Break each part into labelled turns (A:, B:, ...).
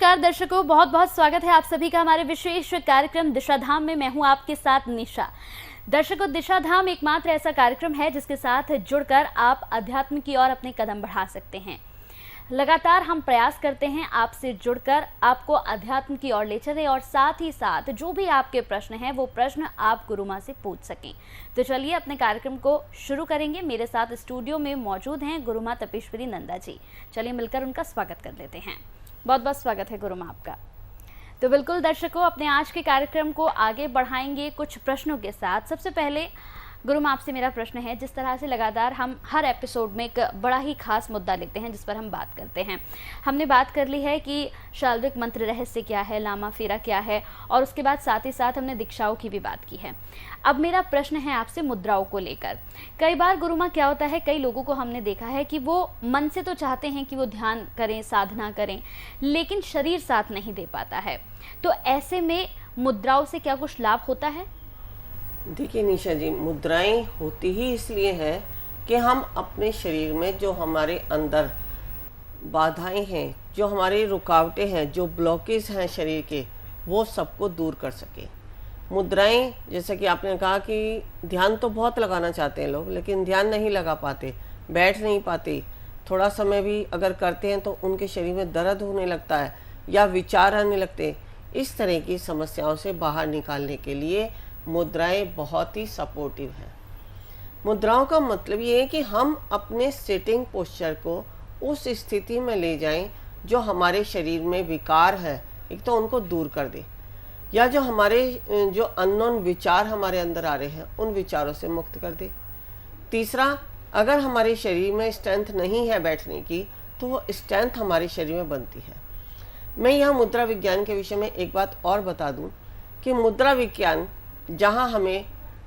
A: नमस्कार दर्शकों, बहुत बहुत स्वागत है आप सभी का हमारे विशेष कार्यक्रम दिशाधाम में। मैं हूं आपके साथ निशा। दर्शकों, दिशाधाम एकमात्र ऐसा कार्यक्रम है जिसके साथ जुड़कर आप अध्यात्म की ओर अपने कदम बढ़ा सकते हैं। लगातार हम प्रयास करते हैं आपसे जुड़कर आपको अध्यात्म की ओर ले चले और साथ ही साथ जो भी आपके प्रश्न हैं वो प्रश्न आप गुरु माँ से पूछ सकें। तो चलिए अपने कार्यक्रम को शुरू करेंगे। मेरे साथ स्टूडियो में मौजूद हैं गुरु माँ तपेश्वरी नंदा जी। चलिए मिलकर उनका स्वागत कर लेते हैं। बहुत बहुत स्वागत है गुरु माँ आपका। तो बिल्कुल दर्शकों, अपने आज के कार्यक्रम को आगे बढ़ाएंगे कुछ प्रश्नों के साथ। सबसे पहले गुरु माँ आपसे मेरा प्रश्न है, जिस तरह से लगातार हम हर एपिसोड में एक बड़ा ही खास मुद्दा लेते हैं जिस पर हम बात करते हैं। हमने बात कर ली है कि शाल्विक मंत्र रहस्य क्या है, लामा फेरा क्या है, और उसके बाद साथ ही साथ हमने दीक्षाओं की भी बात की है। अब मेरा प्रश्न है आपसे मुद्राओं को लेकर। कई बार गुरु माँ क्या होता है, कई लोगों को हमने देखा है कि वो मन से तो चाहते हैं कि वो ध्यान करें, साधना करें, लेकिन शरीर साथ नहीं दे पाता है। तो ऐसे में मुद्राओं से क्या कुछ लाभ होता है?
B: देखिए निशा जी, मुद्राएं होती ही इसलिए हैं कि हम अपने शरीर में जो हमारे अंदर बाधाएं हैं, जो हमारी रुकावटें हैं, जो ब्लॉकेज हैं शरीर के, वो सबको दूर कर सके। मुद्राएं, जैसा कि आपने कहा कि ध्यान तो बहुत लगाना चाहते हैं लोग, लेकिन ध्यान नहीं लगा पाते, बैठ नहीं पाते। थोड़ा समय भी अगर करते हैं तो उनके शरीर में दर्द होने लगता है या विचार आने लगते। इस तरह की समस्याओं से बाहर निकालने के लिए मुद्राएं बहुत ही सपोर्टिव है। मुद्राओं का मतलब ये है कि हम अपने सिटिंग पोस्चर को उस स्थिति में ले जाएं जो हमारे शरीर में विकार है, एक तो उनको दूर कर दे, या जो हमारे जो अननोन विचार हमारे अंदर आ रहे हैं उन विचारों से मुक्त कर दे। तीसरा, अगर हमारे शरीर में स्ट्रेंथ नहीं है बैठने की, तो वो स्ट्रेंथ हमारे शरीर में बनती है। मैं यहाँ मुद्रा विज्ञान के विषय में एक बात और बता दूँ कि मुद्रा विज्ञान जहाँ हमें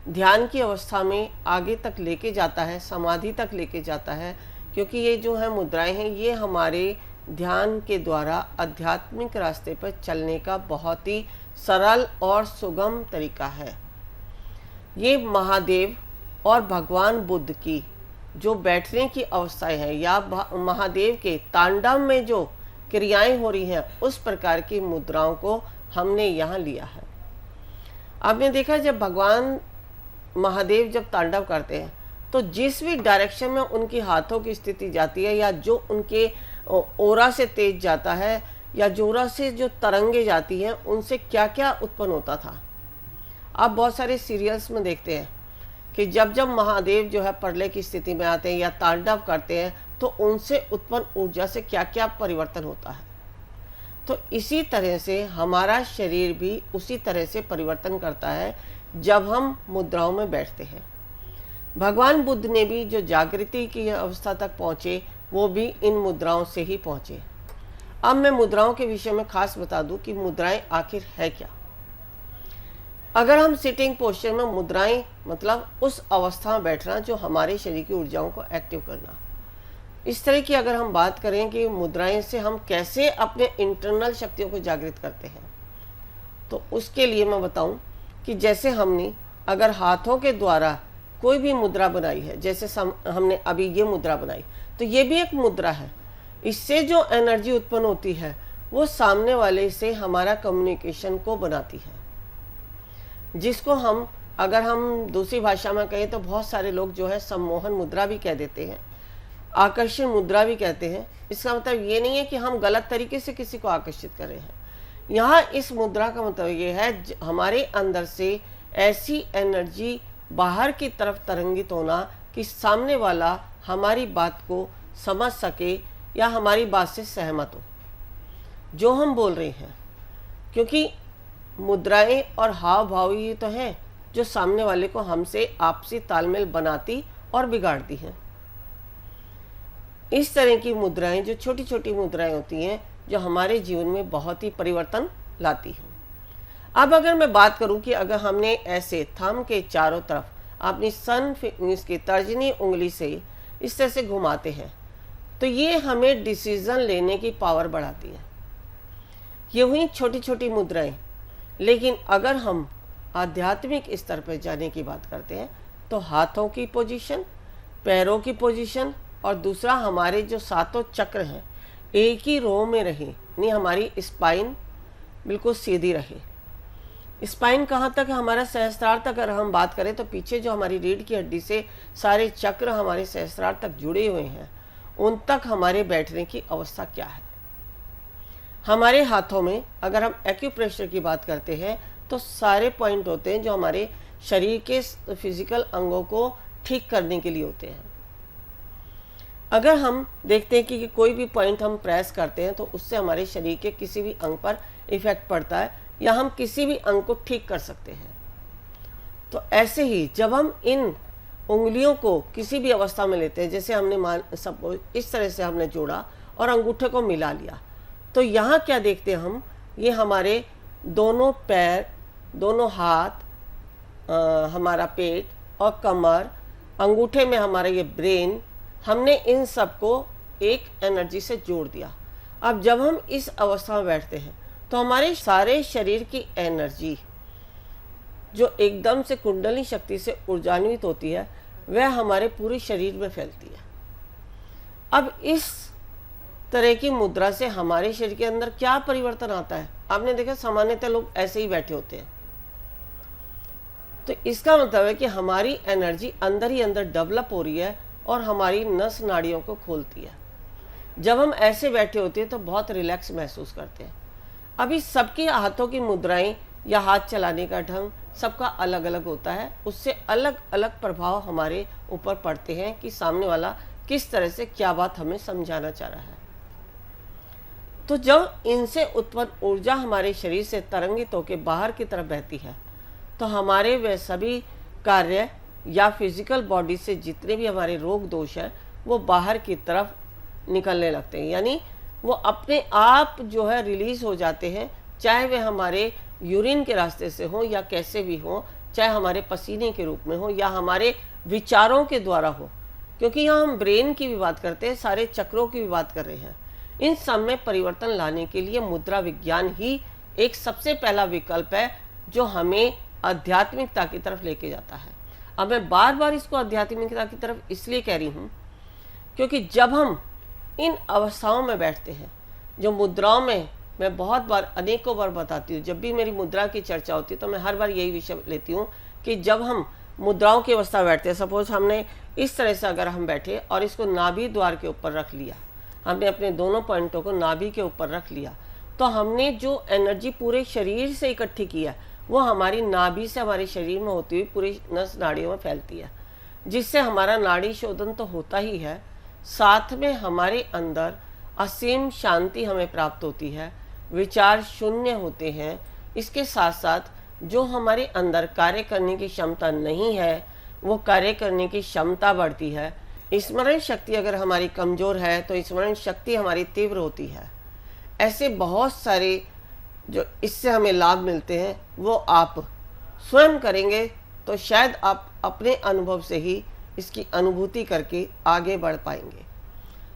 B: ध्यान की अवस्था में आगे तक लेके जाता है, समाधि तक लेके जाता है, क्योंकि ये जो है मुद्राएं हैं, ये हमारे ध्यान के द्वारा आध्यात्मिक रास्ते पर चलने का बहुत ही सरल और सुगम तरीका है। ये महादेव और भगवान बुद्ध की जो बैठने की अवस्थाएं हैं या महादेव के तांडव में जो क्रियाएं हो रही हैं, उस प्रकार की मुद्राओं को हमने यहाँ लिया है। आपने देखा, जब भगवान महादेव जब तांडव करते हैं तो जिस भी डायरेक्शन में उनकी हाथों की स्थिति जाती है, या जो उनके ओरा से तेज जाता है, या जोरा से जो तरंगे जाती हैं, उनसे क्या क्या उत्पन्न होता था। आप बहुत सारे सीरियल्स में देखते हैं कि जब जब महादेव जो है प्रलय की स्थिति में आते हैं या तांडव करते हैं, तो उनसे उत्पन्न ऊर्जा से क्या क्या परिवर्तन होता है। तो इसी तरह से हमारा शरीर भी उसी तरह से परिवर्तन करता है जब हम मुद्राओं में बैठते हैं। भगवान बुद्ध ने भी जो जागृति की अवस्था तक पहुँचे, वो भी इन मुद्राओं से ही पहुँचे। अब मैं मुद्राओं के विषय में खास बता दूं कि मुद्राएं आखिर है क्या। अगर हम सिटिंग पोस्चर में, मुद्राएं मतलब उस अवस्था में बैठना जो हमारे शरीर की ऊर्जाओं को एक्टिव करना। इस तरह की अगर हम बात करें कि मुद्राएं से हम कैसे अपने इंटरनल शक्तियों को जागृत करते हैं, तो उसके लिए मैं बताऊं कि जैसे हमने अगर हाथों के द्वारा कोई भी मुद्रा बनाई है, जैसे हमने अभी ये मुद्रा बनाई, तो ये भी एक मुद्रा है। इससे जो एनर्जी उत्पन्न होती है वो सामने वाले से हमारा कम्युनिकेशन को बनाती है, जिसको हम अगर हम दूसरी भाषा में कहें तो बहुत सारे लोग जो है सम्मोहन मुद्रा भी कह देते हैं, आकर्षण मुद्रा भी कहते हैं। इसका मतलब ये नहीं है कि हम गलत तरीके से किसी को आकर्षित कर रहे हैं। यहाँ इस मुद्रा का मतलब ये है हमारे अंदर से ऐसी एनर्जी बाहर की तरफ तरंगित होना कि सामने वाला हमारी बात को समझ सके या हमारी बात से सहमत हो जो हम बोल रहे हैं। क्योंकि मुद्राएं और हाव भाव ही तो हैं जो सामने वाले को हमसे आपसी तालमेल बनाती और बिगाड़ती हैं। इस तरह की मुद्राएं, जो छोटी छोटी मुद्राएं होती हैं, जो हमारे जीवन में बहुत ही परिवर्तन लाती हैं। अब अगर मैं बात करूं कि अगर हमने ऐसे थंब के चारों तरफ अपनी सन फिंगर्स की तर्जनी उंगली से इस तरह से घुमाते हैं, तो ये हमें डिसीजन लेने की पावर बढ़ाती है। ये हुई छोटी छोटी मुद्राएं। लेकिन अगर हम आध्यात्मिक स्तर पर जाने की बात करते हैं तो हाथों की पोजीशन, पैरों की पोजीशन और दूसरा हमारे जो सातों चक्र हैं, एक ही रो में रहे, यानी हमारी स्पाइन बिल्कुल सीधी रहे। स्पाइन कहाँ तक है? हमारा सहस्त्रार तक अगर हम बात करें तो पीछे जो हमारी रीढ़ की हड्डी से सारे चक्र हमारे सहस्त्रार तक जुड़े हुए हैं, उन तक हमारे बैठने की अवस्था क्या है। हमारे हाथों में अगर हम एक्यूप्रेशर की बात करते हैं तो सारे पॉइंट होते हैं जो हमारे शरीर के फिजिकल अंगों को ठीक करने के लिए होते हैं। अगर हम देखते हैं कि कोई भी पॉइंट हम प्रेस करते हैं तो उससे हमारे शरीर के किसी भी अंग पर इफेक्ट पड़ता है या हम किसी भी अंग को ठीक कर सकते हैं। तो ऐसे ही जब हम इन उंगलियों को किसी भी अवस्था में लेते हैं, जैसे हमने सब इस तरह से हमने जोड़ा और अंगूठे को मिला लिया, तो यहाँ क्या देखते हैं हम, ये हमारे दोनों पैर, दोनों हाथ, हमारा पेट और कमर, अंगूठे में हमारा ये ब्रेन, हमने इन सबको एक एनर्जी से जोड़ दिया। अब जब हम इस अवस्था में बैठते हैं तो हमारे सारे शरीर की एनर्जी जो एकदम से कुंडली शक्ति से ऊर्जान्वित होती है, वह हमारे पूरे शरीर में फैलती है। अब इस तरह की मुद्रा से हमारे शरीर के अंदर क्या परिवर्तन आता है? आपने देखा सामान्यतः लोग ऐसे ही बैठे होते हैं, तो इसका मतलब है कि हमारी एनर्जी अंदर ही अंदर डेवलप हो रही है और हमारी नस नाड़ियों को खोलती है। जब हम ऐसे बैठे होते हैं तो बहुत रिलैक्स महसूस करते हैं। अभी सबके हाथों की मुद्राएं या हाथ चलाने का ढंग सबका अलग अलग होता है, उससे अलग अलग प्रभाव हमारे ऊपर पड़ते हैं कि सामने वाला किस तरह से क्या बात हमें समझाना चाह रहा है। तो जब इनसे उत्पन्न ऊर्जा हमारे शरीर से तरंगित होकर बाहर की तरफ बहती है तो हमारे वे सभी कार्य या फिजिकल बॉडी से जितने भी हमारे रोग दोष हैं वो बाहर की तरफ निकलने लगते हैं, यानी वो अपने आप जो है रिलीज हो जाते हैं, चाहे वे हमारे यूरिन के रास्ते से हो या कैसे भी हो, चाहे हमारे पसीने के रूप में हो या हमारे विचारों के द्वारा हो, क्योंकि यहाँ हम ब्रेन की भी बात करते हैं, सारे चक्रों की भी बात कर रहे हैं। इन सब में परिवर्तन लाने के लिए मुद्रा विज्ञान ही एक सबसे पहला विकल्प है जो हमें आध्यात्मिकता की तरफ लेके जाता है। अब मैं बार बार इसको आध्यात्मिकता की तरफ इसलिए कह रही हूँ क्योंकि जब हम इन अवस्थाओं में बैठते हैं, जो मुद्राओं में मैं बहुत बार अनेकों बार बताती हूँ, जब भी मेरी मुद्रा की चर्चा होती है तो मैं हर बार यही विषय लेती हूँ कि जब हम मुद्राओं की अवस्था में बैठते हैं, सपोज हमने इस तरह से अगर हम बैठे और इसको नाभि द्वार के ऊपर रख लिया, हमने अपने दोनों पॉइंटों को नाभि के ऊपर रख लिया, तो हमने जो एनर्जी पूरे शरीर से इकट्ठी की है वो हमारी नाभि से हमारे शरीर में होती हुई पूरी नस नाड़ियों में फैलती है, जिससे हमारा नाड़ी शोधन तो होता ही है, साथ में हमारे अंदर असीम शांति हमें प्राप्त होती है, विचार शून्य होते हैं। इसके साथ साथ जो हमारे अंदर कार्य करने की क्षमता नहीं है वो कार्य करने की क्षमता बढ़ती है। स्मरण शक्ति अगर हमारी कमज़ोर है तो स्मरण शक्ति हमारी तीव्र होती है। ऐसे बहुत सारे जो इससे हमें लाभ मिलते हैं वो आप स्वयं करेंगे तो शायद आप अपने अनुभव से ही इसकी अनुभूति करके आगे बढ़ पाएंगे।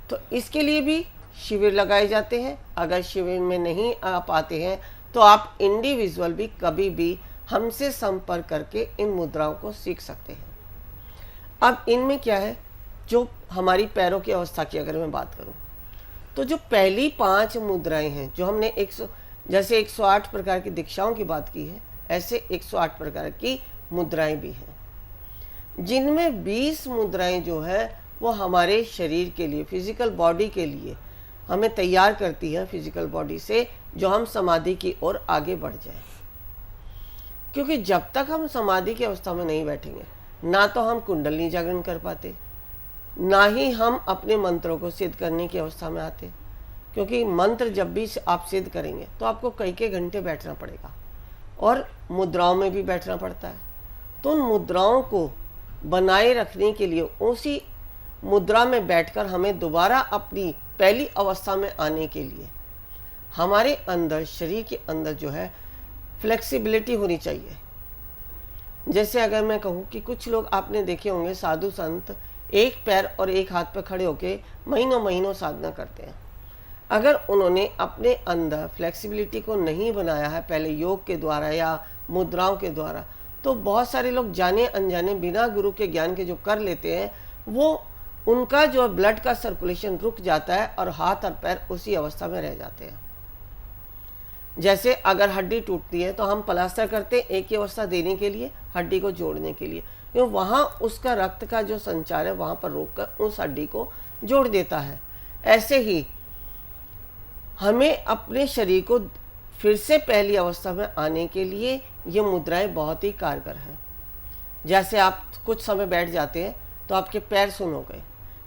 B: तो इसके लिए भी शिविर लगाए जाते हैं। अगर शिविर में नहीं आ पाते हैं तो आप इंडिविजुअल भी कभी भी हमसे संपर्क करके इन मुद्राओं को सीख सकते हैं। अब इनमें क्या है, जो हमारी पैरों की अवस्था की अगर मैं बात करूं तो जो पहली 5 मुद्राएं हैं जो हमने जैसे 108 प्रकार की दीक्षाओं की बात की है, ऐसे 108 प्रकार की मुद्राएं भी हैं, जिनमें 20 मुद्राएं जो है वो हमारे शरीर के लिए, फिजिकल बॉडी के लिए हमें तैयार करती है फिजिकल बॉडी से, जो हम समाधि की ओर आगे बढ़ जाए। क्योंकि जब तक हम समाधि की अवस्था में नहीं बैठेंगे ना तो हम कुंडलिनी जागरण कर पाते, ना ही हम अपने मंत्रों को सिद्ध करने की अवस्था में आते, क्योंकि मंत्र जब भी आप सिद्ध करेंगे तो आपको कई घंटे बैठना पड़ेगा और मुद्राओं में भी बैठना पड़ता है। तो उन मुद्राओं को बनाए रखने के लिए उसी मुद्रा में बैठकर हमें दोबारा अपनी पहली अवस्था में आने के लिए हमारे अंदर, शरीर के अंदर जो है फ्लेक्सिबिलिटी होनी चाहिए। जैसे अगर मैं कहूँ कि कुछ लोग आपने देखे होंगे, साधु संत एक पैर और एक हाथ पर खड़े होकर महीनों महीनों साधना करते हैं। अगर उन्होंने अपने अंदर फ्लेक्सिबिलिटी को नहीं बनाया है पहले योग के द्वारा या मुद्राओं के द्वारा, तो बहुत सारे लोग जाने अनजाने बिना गुरु के ज्ञान के जो कर लेते हैं वो उनका जो ब्लड का सर्कुलेशन रुक जाता है और हाथ और पैर उसी अवस्था में रह जाते हैं। जैसे अगर हड्डी टूटती है तो हम प्लास्टर करते हैं एक ही अवस्था देने के लिए, हड्डी को जोड़ने के लिए, क्योंकि वहाँ उसका रक्त का जो संचार है वहाँ पर रोककर उस हड्डी को जोड़ देता है। ऐसे ही हमें अपने शरीर को फिर से पहली अवस्था में आने के लिए ये मुद्राएं बहुत ही कारगर हैं। जैसे आप कुछ समय बैठ जाते हैं तो आपके पैर सुन्न हो गए।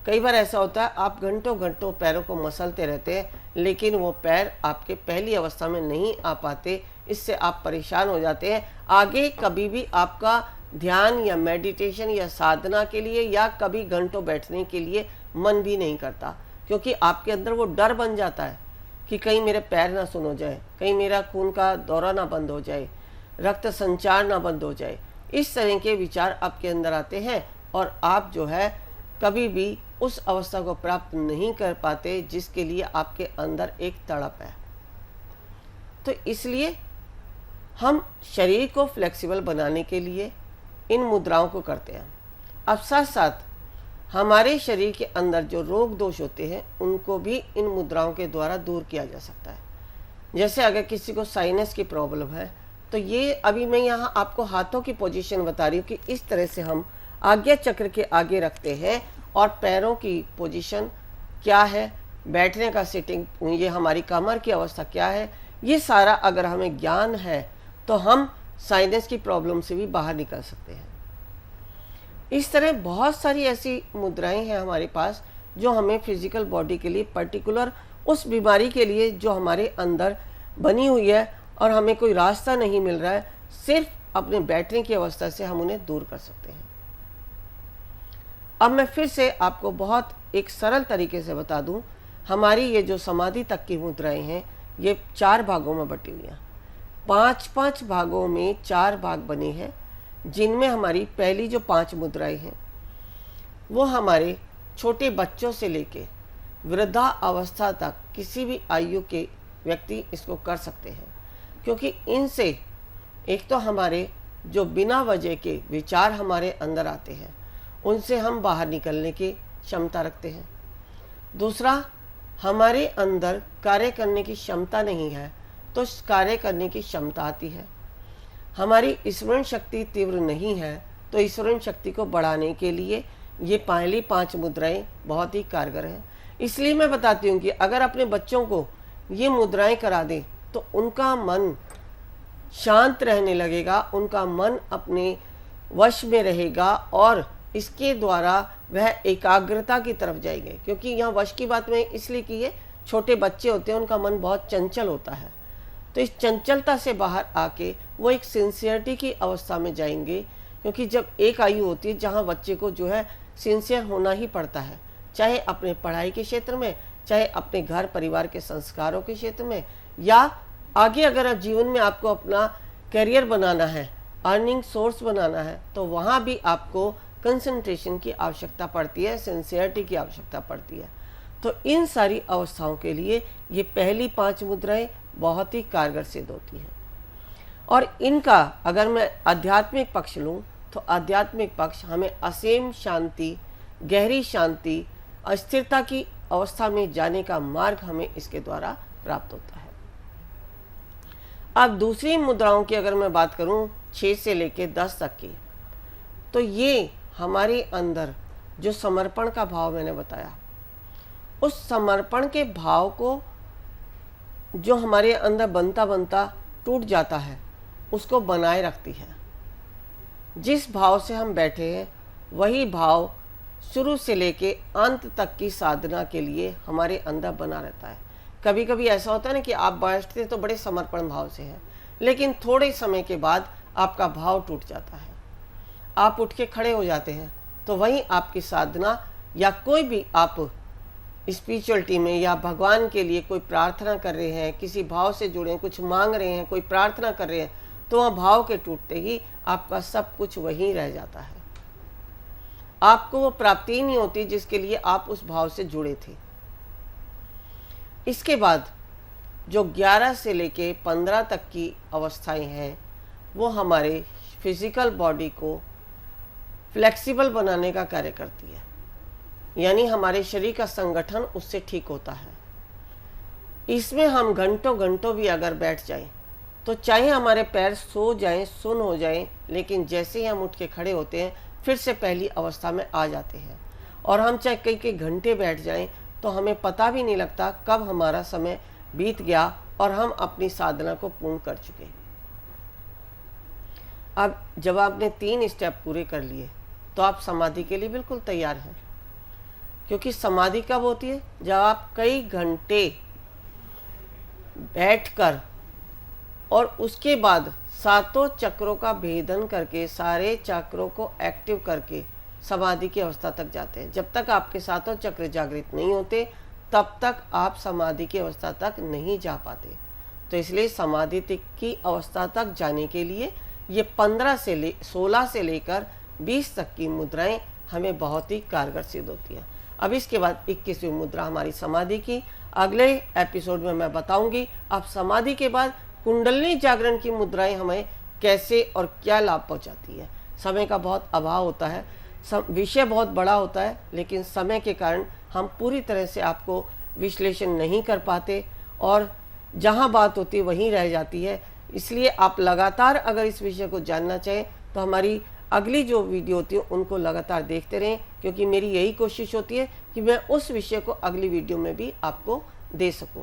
B: कई बार ऐसा होता है आप घंटों घंटों पैरों को मसलते रहते हैं, लेकिन वो पैर आपके पहली अवस्था में नहीं आ पाते। इससे आप परेशान हो जाते हैं। आगे कभी भी आपका ध्यान या मेडिटेशन या साधना के लिए या कभी घंटों बैठने के लिए मन भी नहीं करता, क्योंकि आपके अंदर वो डर बन जाता है कि कहीं मेरे पैर ना सुन हो जाए, कहीं मेरा खून का दौरा ना बंद हो जाए, रक्त संचार ना बंद हो जाए। इस तरह के विचार आपके अंदर आते हैं और आप जो है कभी भी उस अवस्था को प्राप्त नहीं कर पाते जिसके लिए आपके अंदर एक तड़प है। तो इसलिए हम शरीर को फ्लेक्सिबल बनाने के लिए इन मुद्राओं को करते हैं। अब साथ साथ हमारे शरीर के अंदर जो रोग दोष होते हैं उनको भी इन मुद्राओं के द्वारा दूर किया जा सकता है। जैसे अगर किसी को साइनस की प्रॉब्लम है तो ये अभी मैं यहाँ आपको हाथों की पोजीशन बता रही हूँ कि इस तरह से हम आज्ञा चक्र के आगे रखते हैं और पैरों की पोजीशन क्या है, बैठने का सिटिंग, ये हमारी कमर की अवस्था क्या है, ये सारा अगर हमें ज्ञान है तो हम साइनस की प्रॉब्लम से भी बाहर निकल सकते हैं। इस तरह बहुत सारी ऐसी मुद्राएं हैं हमारे पास जो हमें फिजिकल बॉडी के लिए पर्टिकुलर उस बीमारी के लिए जो हमारे अंदर बनी हुई है और हमें कोई रास्ता नहीं मिल रहा है, सिर्फ अपने बैठने की अवस्था से हम उन्हें दूर कर सकते हैं। अब मैं फिर से आपको बहुत एक सरल तरीके से बता दूं, हमारी ये जो समाधि तक की मुद्राएं हैं ये 4 भागों में बटी हुई हैं। 5-5 भागों में 4 भाग बने हैं, जिनमें हमारी पहली जो 5 मुद्राएं हैं वो हमारे छोटे बच्चों से लेके वृद्धा अवस्था तक किसी भी आयु के व्यक्ति इसको कर सकते हैं, क्योंकि इनसे एक तो हमारे जो बिना वजह के विचार हमारे अंदर आते हैं उनसे हम बाहर निकलने की क्षमता रखते हैं। दूसरा, हमारे अंदर कार्य करने की क्षमता नहीं है तो कार्य करने की क्षमता आती है। हमारी स्मरण शक्ति तीव्र नहीं है तो स्मरण शक्ति को बढ़ाने के लिए ये पहली 5 मुद्राएं बहुत ही कारगर हैं। इसलिए मैं बताती हूँ कि अगर अपने बच्चों को ये मुद्राएं करा दें तो उनका मन शांत रहने लगेगा, उनका मन अपने वश में रहेगा और इसके द्वारा वह एकाग्रता की तरफ जाएंगे। क्योंकि यहाँ वश की बात मैं इसलिए की है, छोटे बच्चे होते हैं उनका मन बहुत चंचल होता है, तो इस चंचलता से बाहर आके वो एक सिंसियरिटी की अवस्था में जाएंगे। क्योंकि जब एक आयु होती है जहाँ बच्चे को जो है सिंसियर होना ही पड़ता है, चाहे अपने पढ़ाई के क्षेत्र में, चाहे अपने घर परिवार के संस्कारों के क्षेत्र में, या आगे अगर जीवन में आपको अपना करियर बनाना है, अर्निंग सोर्स बनाना है, तो वहाँ भी आपको कंसंट्रेशन की आवश्यकता पड़ती है, सिंसियरिटी की आवश्यकता पड़ती है। तो इन सारी अवस्थाओं के लिए ये पहली 5 मुद्राएं बहुत ही कारगर सिद्ध होती हैं। और इनका अगर मैं आध्यात्मिक पक्ष लूँ तो आध्यात्मिक पक्ष हमें असीम शांति, गहरी शांति, अस्थिरता की अवस्था में जाने का मार्ग हमें इसके द्वारा प्राप्त होता है। अब दूसरी मुद्राओं की अगर मैं बात करूं 6 से लेकर 10 तक की, तो ये हमारे अंदर जो समर्पण का भाव मैंने बताया, उस समर्पण के भाव को जो हमारे अंदर बनता बनता टूट जाता है उसको बनाए रखती है। जिस भाव से हम बैठे हैं वही भाव शुरू से लेके अंत तक की साधना के लिए हमारे अंदर बना रहता है। कभी कभी ऐसा होता है ना कि आप बैठते तो बड़े समर्पण भाव से हैं, लेकिन थोड़े समय के बाद आपका भाव टूट जाता है, आप उठ के खड़े हो जाते हैं, तो वहीं आपकी साधना या कोई भी आप स्पिरिचुअलिटी में या भगवान के लिए कोई प्रार्थना कर रहे हैं, किसी भाव से जुड़े हैं, कुछ मांग रहे हैं, कोई प्रार्थना कर रहे हैं, तो वह भाव के टूटते ही आपका सब कुछ वहीं रह जाता है। आपको वो प्राप्ति ही नहीं होती जिसके लिए आप उस भाव से जुड़े थे। इसके बाद जो 11 से लेके 15 तक की अवस्थाएं हैं वो हमारे फिजिकल बॉडी को फ्लेक्सिबल बनाने का कार्य करती है। यानी हमारे शरीर का संगठन उससे ठीक होता है। इसमें हम घंटों घंटों भी अगर बैठ जाएं तो चाहे हमारे पैर सो जाएं, सुन्न हो जाएं, लेकिन जैसे ही हम उठ के खड़े होते हैं फिर से पहली अवस्था में आ जाते हैं। और हम चाहे कई घंटे बैठ जाएं तो हमें पता भी नहीं लगता कब हमारा समय बीत गया और हम अपनी साधना को पूर्ण कर चुके। अब जब आपने 3 स्टेप पूरे कर लिए तो आप समाधि के लिए बिल्कुल तैयार हैं, क्योंकि समाधि कब होती है? जब आप कई घंटे बैठकर और उसके बाद 7 चक्रों का भेदन करके, सारे चक्रों को एक्टिव करके समाधि की अवस्था तक जाते हैं। जब तक आपके 7 चक्र जागृत नहीं होते तब तक आप समाधि की अवस्था तक नहीं जा पाते। तो इसलिए समाधि की अवस्था तक जाने के लिए ये 16 से लेकर 20 तक की मुद्राएं हमें बहुत ही कारगर सिद्ध होती हैं। अब इसके बाद 21वीं मुद्रा हमारी समाधि की अगले एपिसोड में मैं बताऊंगी। अब समाधि के बाद कुंडलिनी जागरण की मुद्राएं हमें कैसे और क्या लाभ पहुंचाती है। समय का बहुत अभाव होता है, विषय बहुत बड़ा होता है, लेकिन समय के कारण हम पूरी तरह से आपको विश्लेषण नहीं कर पाते और जहां बात होती है वहीं रह जाती है। इसलिए आप लगातार अगर इस विषय को जानना चाहें तो हमारी अगली जो वीडियो होती है उनको लगातार देखते रहें, क्योंकि मेरी यही कोशिश होती है कि मैं उस विषय को अगली वीडियो में भी आपको दे सकूं।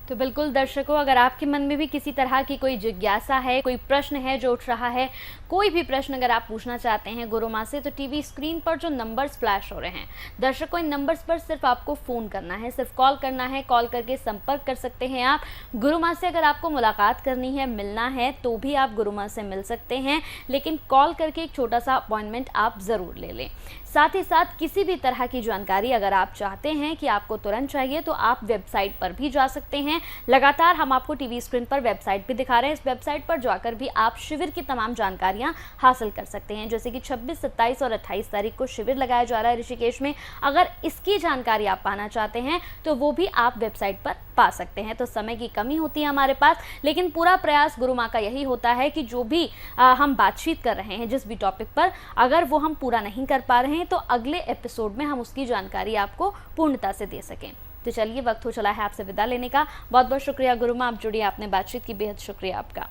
A: तो बिल्कुल दर्शकों, अगर आपके मन में भी किसी तरह की कोई जिज्ञासा है, कोई प्रश्न है जो उठ रहा है, कोई भी प्रश्न अगर आप पूछना चाहते हैं गुरु माँ से, तो टीवी स्क्रीन पर जो नंबर्स फ्लैश हो रहे हैं दर्शकों, इन नंबर्स पर सिर्फ आपको फ़ोन करना है, सिर्फ कॉल करना है। कॉल करके संपर्क कर सकते हैं आप गुरु माँ से। अगर आपको मुलाकात करनी है, मिलना है, तो भी आप गुरु माँ से मिल सकते हैं, लेकिन कॉल करके एक छोटा सा अपॉइंटमेंट आप ज़रूर ले लें। साथ ही साथ किसी भी तरह की जानकारी अगर आप चाहते हैं कि आपको तुरंत चाहिए तो आप वेबसाइट पर भी जा सकते हैं। लगातार हम आपको टीवी स्क्रीन पर वेबसाइट भी दिखा रहे हैं। इस वेबसाइट पर जाकर भी आप शिविर की तमाम जानकारियां हासिल कर सकते हैं। जैसे कि 26, 27 और 28 तारीख को शिविर लगाया जा रहा है ऋषिकेश में। अगर इसकी जानकारी आप पाना चाहते हैं तो वो भी आप वेबसाइट पर पा सकते हैं। तो समय की कमी होती है हमारे पास, लेकिन पूरा प्रयास गुरु माँ का यही होता है कि जो भी हम बातचीत कर रहे हैं, जिस भी टॉपिक पर, अगर वो हम पूरा नहीं कर पा रहे हैं तो अगले एपिसोड में हम उसकी जानकारी आपको पूर्णता से दे सकें। तो चलिए, वक्त हो चला है आपसे विदा लेने का। बहुत बहुत शुक्रिया गुरु माँ, आप जुड़िए, आपने बातचीत की, बेहद शुक्रिया आपका।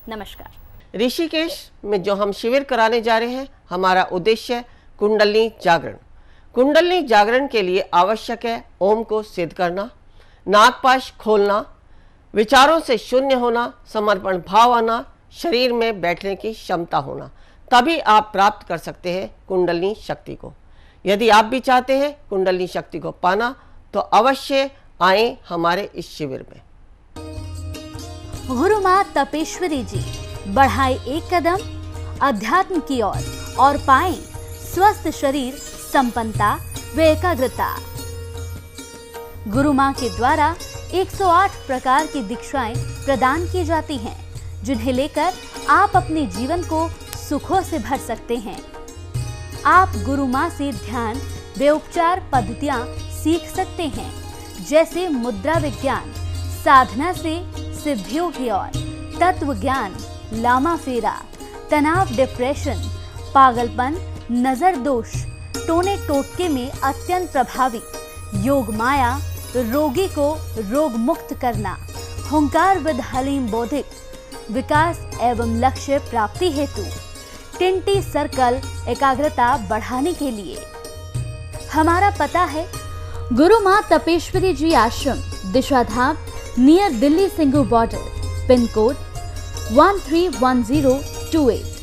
A: नमस्कार।
B: ऋषिकेश में जो हम शिविर कराने जा रहे हैं, हमारा उद्देश्य है कुंडलिनी जागरण। कुंडलिनी जागरण के लिए आवश्यक है ओम को सिद्ध करना, नागपाश खोलना, विचारों से शून्य होना, समर्पण भाव आना, शरीर में बैठने की क्षमता होना, तभी आप प्राप्त कर सकते हैं कुंडलिनी शक्ति को। यदि आप भी चाहते हैं कुंडलिनी शक्ति को पाना तो अवश्य आए हमारे इस शिविर में।
A: गुरु माँ तपेश्वरी जी बढ़ाए एक कदम अध्यात्म की ओर और पाएं स्वस्थ शरीर, संपन्नता व एकाग्रता। गुरु माँ के द्वारा 108 प्रकार की दीक्षाएं प्रदान की जाती हैं, जिन्हें लेकर आप अपने जीवन को सुखों से भर सकते हैं। आप गुरु माँ से ध्यान व उपचार पद्धतियाँ सीख सकते हैं, जैसे मुद्रा विज्ञान, साधना से सिद्धियों की ओर, तत्व ज्ञान, लामा फेरा, तनाव, डिप्रेशन, पागलपन, नजर दोष, टोने टोटके में अत्यंत प्रभावी, योग माया, रोगी को रोग मुक्त करना, हुंकार विद हलीम बौद्धिक, विकास एवं लक्ष्य प्राप्ति हेतु, टिंटी सर्कल, एकाग्रता बढ़ाने के लिए। हमारा पता है गुरु माँ Tapeshwari ji Ashram, Dishadham, near Delhi Singhu border, pin code 131028।